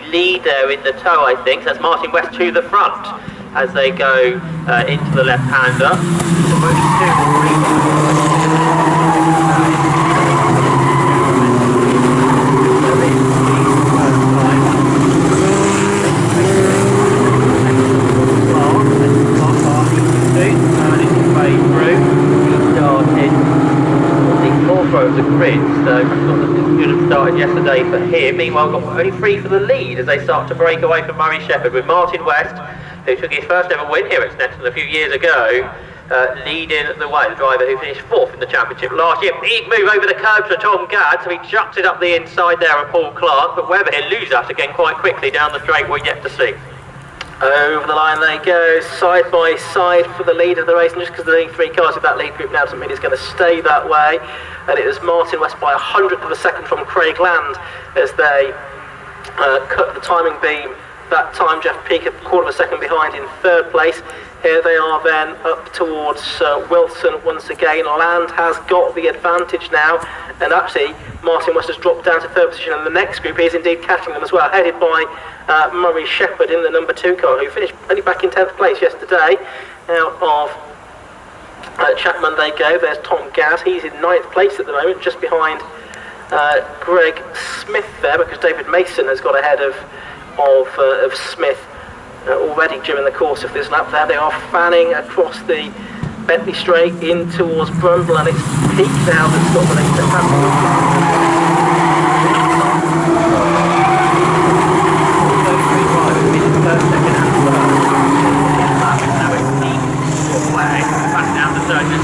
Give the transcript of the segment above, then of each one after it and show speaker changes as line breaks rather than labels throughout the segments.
lead there in the tow, I think. So that's Martin West to the front as they go into the left-hander. Of the grid, so not as good have started yesterday for him. Meanwhile, got only 3 for the lead as they start to break away from Murray Shepherd, with Martin West, who took his first ever win here at Snetterton a few years ago, leading the way. The driver who finished 4th in the championship last year. Big move over the curb to Tom Gadd, so he chucks it up the inside there of Paul Clark, but whether he'll lose that again quite quickly down the straight, we're yet to see.
Over the line they go, side by side for the lead of the race, and just because there are only 3 cars in that lead group now doesn't mean it's going to stay that way. And it was Martin West by 100th of a second from Craig Land as they cut the timing beam. That time Jeff Peake a quarter of a second behind in 3rd place. Here they are then up towards Wilson once again. Land has got the advantage now, and actually Martin West has dropped down to 3rd position, and the next group is indeed catching them as well, headed by Murray Shepherd in the number 2 car, who finished only back in 10th place yesterday. Out of Chapman they go. There's Tom Gadd, he's in 9th place at the moment, just behind Greg Smith there, because David Mason has got ahead of Smith already during the course of this lap. There they are fanning across the Bentley straight in towards Brundle, and it's Peake now that's got the lead.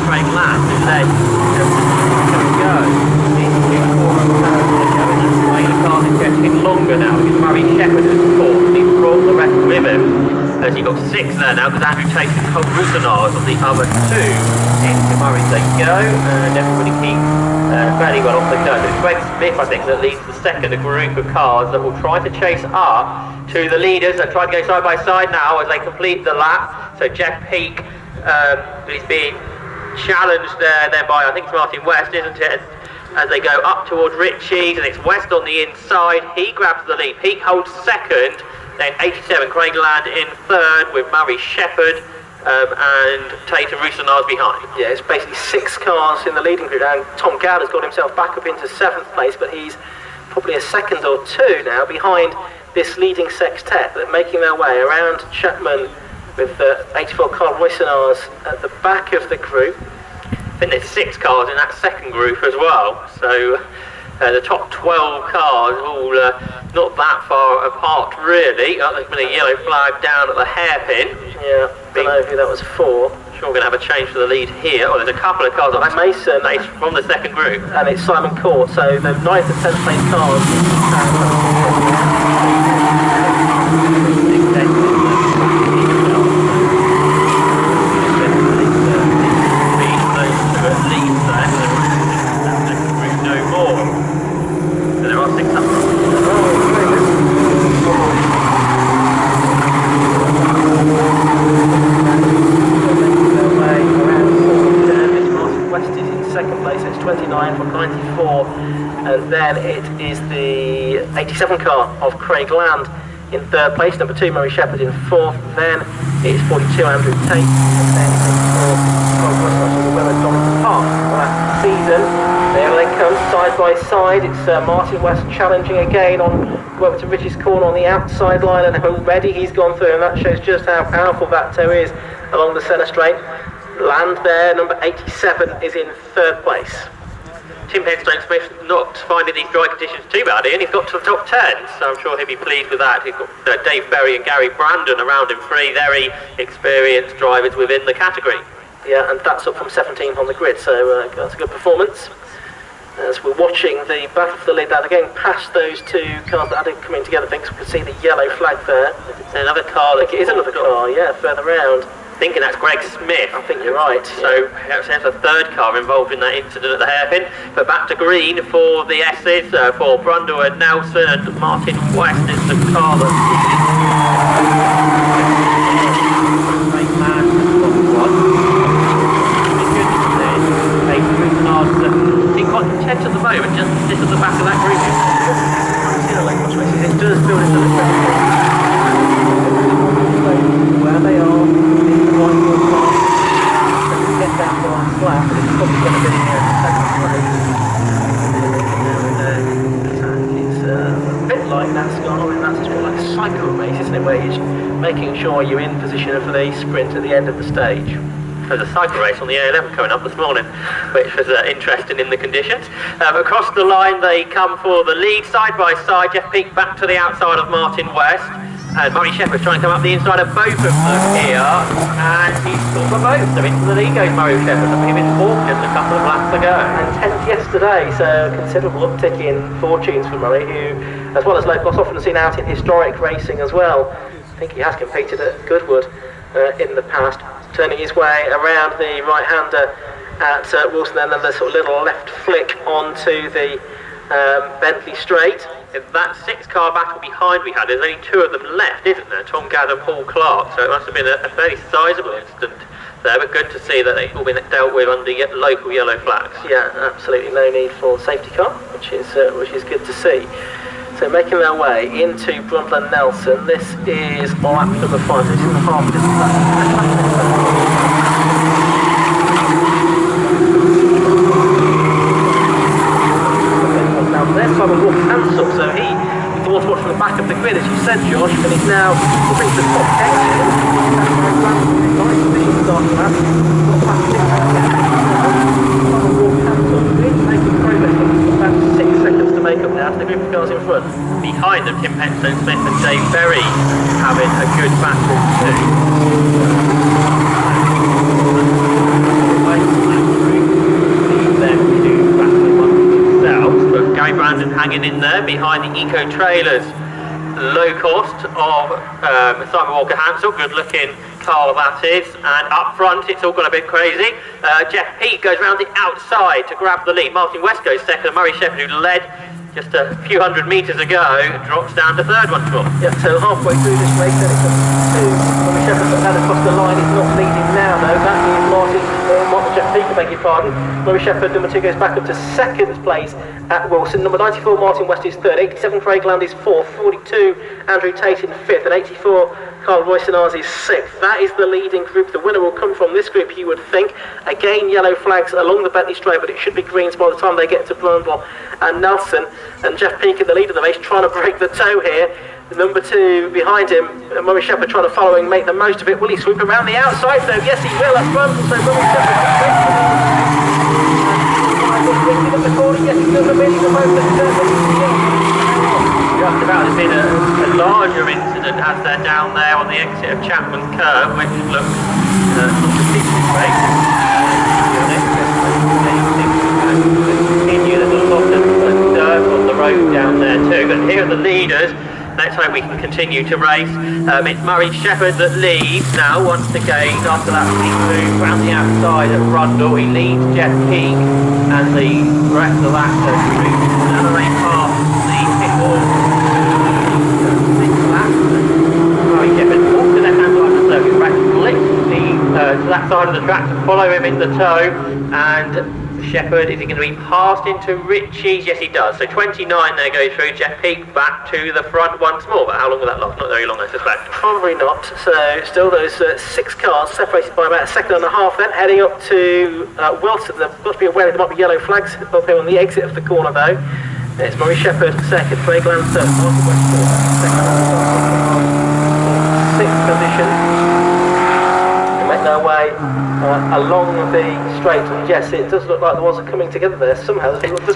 Craig Land, who led the car is getting longer now because Murray Shepherd has caught. He's brought the rest with him. As you've got 6 there now, because Andrew Tate and Cole Roussillard on the other 2 into Murray they go, and everybody keeps fairly well off the curve. It's Greg Smith, I think, that leads the second group of cars that will try to chase up to the leaders that try to go side by side now as they complete the lap. So Jeff Peake is being challenged there then by, I think it's Martin West, isn't it? As they go up towards Ritchie's, and it's West on the inside. He grabs the lead. Peake holds 2nd, then 87 Craig Land in 3rd with Murray Shepherd and Tate and Roussillard behind.
Yeah, it's basically 6 cars in the leading group, and Tom Gadd has got himself back up into 7th place, but he's probably a second or 2 now behind this leading sextet that are making their way around Chapman with the 84 Carl Roussillard at the back of the group.
I think there's 6 cars in that second group as well, so the top 12 cars all not that far apart really. There's been a yellow flag down at the hairpin.
Yeah, don't know who that was for.
Sure, we're going to have a change for the lead here. Oh, there's a couple of cars.
That's Mason
from the second group,
and it's Simon Court. So the 9th and 10th place cars. From 94, and then it is the 87 car of Craig Land in 3rd place, number 2 Murray Shepherd in 4th, then it's 42 Andrew Tate, and then it's the Willard Donington Park. Last season, there they come side by side. It's Martin West challenging again on over to Richie's corner on the outside line, and already he's gone through, and that shows just how powerful that toe is along the centre straight. Land there, number 87, is in 3rd place.
Tim Headstone-Smith not finding these dry conditions too bad, and he's got to the top 10, so I'm sure he'll be pleased with that. He's got Dave Berry and Gary Brandon around him, 3 very experienced drivers within the category.
Yeah, and that's up from 17th on the grid, so that's a good performance. As we're watching the battle for the lead, now again past those 2 cars that are coming together, I think we can see the yellow flag there.
It's another car.
I think it is another car, yeah, further round.
Thinking that's Greg Smith.
I think you're right.
So perhaps there's a 3rd car involved in that incident at the hairpin. But back to green for the S's, for Brundle and Nelson, and Martin West is the car that seem quite content at the moment, just this at the back of that group.
It does feel it's a little bit gone on, and that's more like a cycle race, isn't it, where you're making sure you're in position for the sprint at the end of the stage.
There's a cycle race on the A11 coming up this morning, which was interesting in the conditions. Across the line they come for the lead, side by side. Jeff Peake back to the outside of Martin West, and Murray Shepherd's trying to come up the inside of both of them here, and he's caught for both. So into the lead goes Murray Shepherd, and he was fourth just a couple of laps ago.
And 10th yesterday, so considerable uptick in fortunes for Murray, who, as well as Locost, often seen out in historic racing as well. I think he has competed at Goodwood in the past, turning his way around the right-hander at Wilson, and then the sort of little left flick onto the Bentley straight.
In that 6-car battle behind we had, there's only 2 of them left, isn't there? Tom Gadd and Paul Clark, so it must have been a fairly sizable incident there, but good to see that they've all been dealt with under local yellow flags.
Yeah, absolutely no need for safety car, which is good to see. So making their way into Brundle and Nelson, this is lap number 5, this is the half distance. There's Simon Wolf cancelled, so he was watching from the back of the grid, as you said, Josh, and he's now moving to the top 10. Nice position start to that. Simon Wolf cancelled, really making progress, about 6 seconds to make up now to the group of cars in front.
Behind them, Tim Petstone Smith and Dave Berry having a good battle too. Gary Brandon hanging in there behind the Eco Trailers Locost of Simon Walker Hansel. Good looking car that is, and up front it's all got a bit crazy. Jeff Peake goes round the outside to grab the lead. Martin West goes second, and Murray Shepherd, who led just a few hundred metres ago, drops down to third once more.
Yeah, so halfway through this race, then it's up to Murray Shepherd, but that across the line is not leading now though. That is Jeff Peake, I beg your pardon. Murray Shepherd, number 2, goes back up to second place at Wilson. Number 94, Martin West, is third. 87, Craig Land is fourth. 42, Andrew Tate in fifth. And 84, Carl Royce-Nars is sixth. That is the leading group. The winner will come from this group, you would think. Again, yellow flags along the Bentley straight, but it should be greens by the time they get to Brundle and Nelson. And Jeff Peake in the lead of the race, trying to break the toe here. The number 2 behind him, Murray Shepherd, trying to follow and make the most of it. Will he sweep around the outside though? Yes, he will. That's Brundle. So Murray Shepherd in the corner. Yes, he's still remaining the most.
Just about, there's been a larger incident as they're down there on the exit of Chapman Curve, which looks not particularly great. Continue, there's a lot of dirt on the road down there too, but here are the leaders. Let's hope we can continue to race. It's Murray Shepherd that leads now once again after that big move round the outside at Brundle. He leads Jeff Peake, and the rest of that group now they pass the pitfall. 6 laps. Murray Shepherd walks to their handle after the circuit track, flicks to that side of the track to follow him in the tow, and Shepherd, is he going to be passed into Ritchie's? Yes, he does. So 29 there goes through. Jeff Peake back to the front once more. But how long will that last? Not very long, I suspect.
Probably not. So still those 6 cars separated by about a second and a half then, heading up to Wilson. They've got to be aware there might be yellow flags up here on the exit of the corner though. It's Murray Shepherd second, Craig Land third, Martin West fourth, second, 6th position. Make their way along the straight, and yes, it does look like the ones are coming together there somehow. There's about